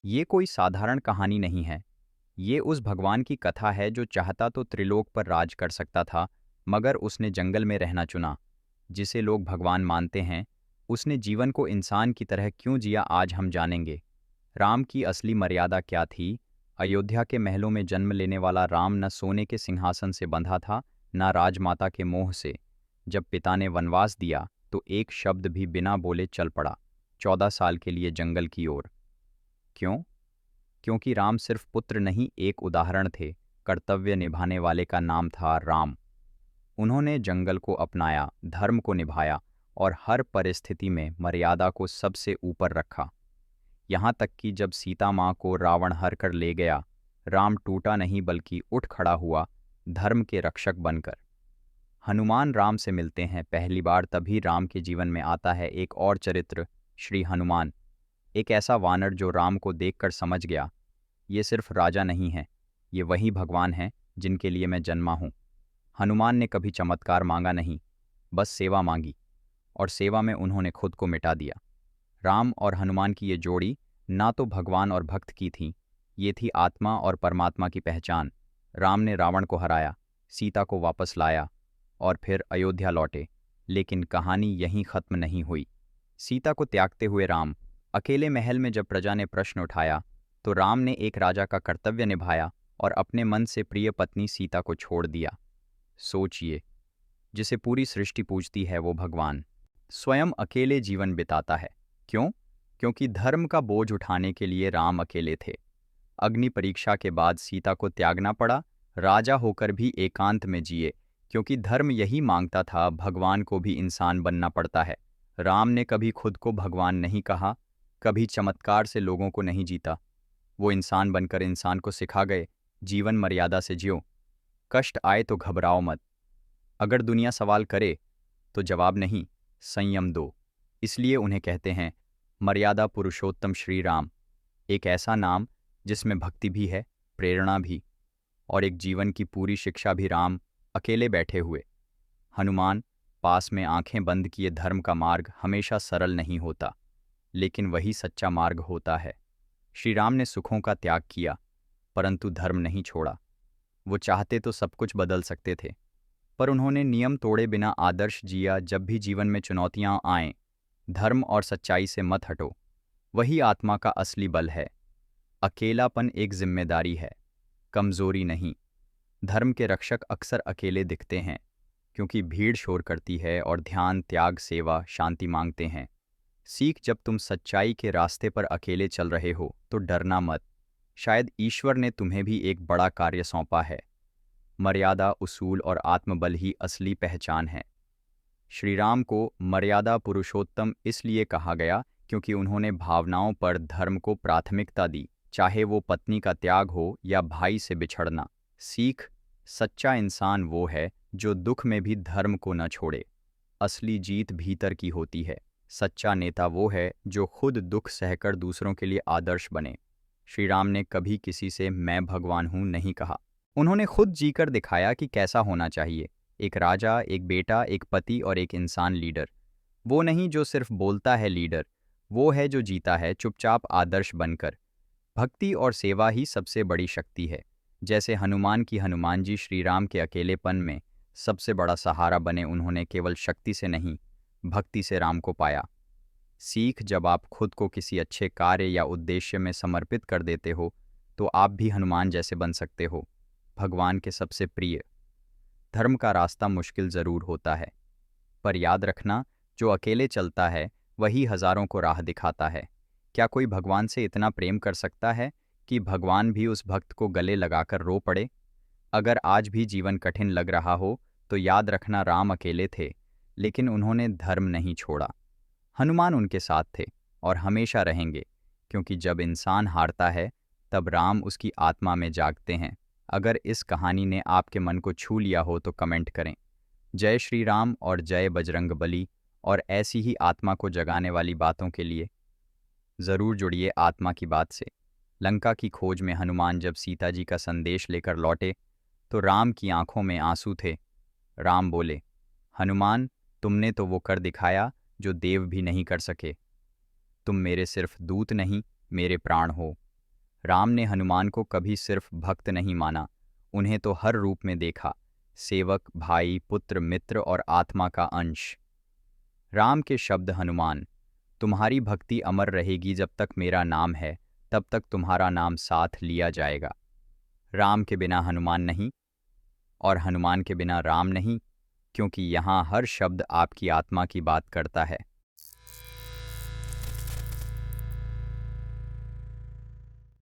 ये कोई साधारण कहानी नहीं है। ये उस भगवान की कथा है जो चाहता तो त्रिलोक पर राज कर सकता था, मगर उसने जंगल में रहना चुना। जिसे लोग भगवान मानते हैं, उसने जीवन को इंसान की तरह क्यों जिया, आज हम जानेंगे। राम की असली मर्यादा क्या थी? अयोध्या के महलों में जन्म लेने वाला राम न सोने के सिंहासन से बंधा था, न राजमाता के मोह से। जब पिता ने वनवास दिया, तो एक शब्द भी बिना बोले चल पड़ा, 14 साल के लिए जंगल की ओर। क्यों? क्योंकि राम सिर्फ पुत्र नहीं, एक उदाहरण थे। कर्तव्य निभाने वाले का नाम था राम। उन्होंने जंगल को अपनाया, धर्म को निभाया और हर परिस्थिति में मर्यादा को सबसे ऊपर रखा। यहाँ तक कि जब सीता माँ को रावण हर कर ले गया, राम टूटा नहीं बल्कि उठ खड़ा हुआ, धर्म के रक्षक बनकर। हनुमान राम से मिलते हैं पहली बार, तभी राम के जीवन में आता है एक और चरित्र, श्री हनुमान। एक ऐसा वानर जो राम को देखकर समझ गया, ये सिर्फ राजा नहीं है, ये वही भगवान हैं जिनके लिए मैं जन्मा हूँ। हनुमान ने कभी चमत्कार मांगा नहीं, बस सेवा मांगी, और सेवा में उन्होंने खुद को मिटा दिया। राम और हनुमान की ये जोड़ी ना तो भगवान और भक्त की थी, ये थी आत्मा और परमात्मा की पहचान। राम ने रावण को हराया, सीता को वापस लाया और फिर अयोध्या लौटे। लेकिन कहानी यहीं खत्म नहीं हुई। सीता को त्यागते हुए राम, अकेले महल में जब प्रजा ने प्रश्न उठाया, तो राम ने एक राजा का कर्तव्य निभाया और अपने मन से प्रिय पत्नी सीता को छोड़ दिया। सोचिए, जिसे पूरी सृष्टि पूजती है वो भगवान स्वयं अकेले जीवन बिताता है। क्यों? क्योंकि धर्म का बोझ उठाने के लिए राम अकेले थे। अग्नि परीक्षा के बाद सीता को त्यागना पड़ा, राजा होकर भी एकांत में जिए, क्योंकि धर्म यही मांगता था, भगवान को भी इंसान बनना पड़ता है। राम ने कभी खुद को भगवान नहीं कहा, कभी चमत्कार से लोगों को नहीं जीता। वो इंसान बनकर इंसान को सिखा गए, जीवन मर्यादा से जियो, कष्ट आए तो घबराओ मत। अगर दुनिया सवाल करे तो जवाब नहीं, संयम दो। इसलिए उन्हें कहते हैं मर्यादा पुरुषोत्तम श्री राम। एक ऐसा नाम जिसमें भक्ति भी है, प्रेरणा भी, और एक जीवन की पूरी शिक्षा भी। राम अकेले बैठे हुए, हनुमान पास में आंखें बंद किए। धर्म का मार्ग हमेशा सरल नहीं होता, लेकिन वही सच्चा मार्ग होता है। श्री राम ने सुखों का त्याग किया, परंतु धर्म नहीं छोड़ा। वो चाहते तो सब कुछ बदल सकते थे, पर उन्होंने नियम तोड़े बिना आदर्श जिया। जब भी जीवन में चुनौतियां आएं, धर्म और सच्चाई से मत हटो। वही आत्मा का असली बल है। अकेलापन एक जिम्मेदारी है, कमजोरी नहीं। धर्म के रक्षक अक्सर अकेले दिखते हैं, क्योंकि भीड़ शोर करती है और ध्यान, त्याग, सेवा, शांति मांगते हैं। सीख, जब तुम सच्चाई के रास्ते पर अकेले चल रहे हो तो डरना मत। शायद ईश्वर ने तुम्हें भी एक बड़ा कार्य सौंपा है। मर्यादा, उसूल और आत्मबल ही असली पहचान है। श्री राम को मर्यादा पुरुषोत्तम इसलिए कहा गया क्योंकि उन्होंने भावनाओं पर धर्म को प्राथमिकता दी, चाहे वो पत्नी का त्याग हो या भाई से बिछड़ना। सीख, सच्चा इंसान वो है जो दुख में भी धर्म को न छोड़े। असली जीत भीतर की होती है। सच्चा नेता वो है जो खुद दुख सहकर दूसरों के लिए आदर्श बने। श्री राम ने कभी किसी से मैं भगवान हूं नहीं कहा। उन्होंने खुद जीकर दिखाया कि कैसा होना चाहिए, एक राजा, एक बेटा, एक पति और एक इंसान लीडर। वो नहीं जो सिर्फ बोलता है लीडर, वो है जो जीता है चुपचाप आदर्श बनकर। भक्ति और सेवा ही सबसे बड़ी शक्ति है। जैसे हनुमान की हनुमान जी श्री राम के अकेलेपन में सबसे बड़ा सहारा बने। उन्होंने केवल शक्ति से नहीं, भक्ति से राम को पाया। सीख, जब आप खुद को किसी अच्छे कार्य या उद्देश्य में समर्पित कर देते हो, तो आप भी हनुमान जैसे बन सकते हो, भगवान के सबसे प्रिय। धर्म का रास्ता मुश्किल ज़रूर होता है, पर याद रखना, जो अकेले चलता है वही हजारों को राह दिखाता है। क्या कोई भगवान से इतना प्रेम कर सकता है कि भगवान भी उस भक्त को गले लगाकर रो पड़े? अगर आज भी जीवन कठिन लग रहा हो, तो याद रखना, राम अकेले थे, लेकिन उन्होंने धर्म नहीं छोड़ा। हनुमान उनके साथ थे और हमेशा रहेंगे, क्योंकि जब इंसान हारता है, तब राम उसकी आत्मा में जागते हैं। अगर इस कहानी ने आपके मन को छू लिया हो तो कमेंट करें। जय श्री राम और जय बजरंग बली। और ऐसी ही आत्मा को जगाने वाली बातों के लिए ज़रूर जुड़िए आत्मा की बात से। लंका की खोज में हनुमान जब सीता जी का संदेश लेकर लौटे, तो राम की आंखों में आंसू थे। राम बोले, हनुमान, तुमने तो वो कर दिखाया जो देव भी नहीं कर सके। तुम मेरे सिर्फ दूत नहीं, मेरे प्राण हो। राम ने हनुमान को कभी सिर्फ भक्त नहीं माना, उन्हें तो हर रूप में देखा, सेवक, भाई, पुत्र, मित्र और आत्मा का अंश। राम के शब्द हनुमान, तुम्हारी भक्ति अमर रहेगी जब तक मेरा नाम है, तब तक तुम्हारा नाम साथ लिया जाएगा। राम के बिना हनुमान नहीं, और हनुमान के बिना राम नहीं, क्योंकि यहाँ हर शब्द आपकी आत्मा की बात करता है।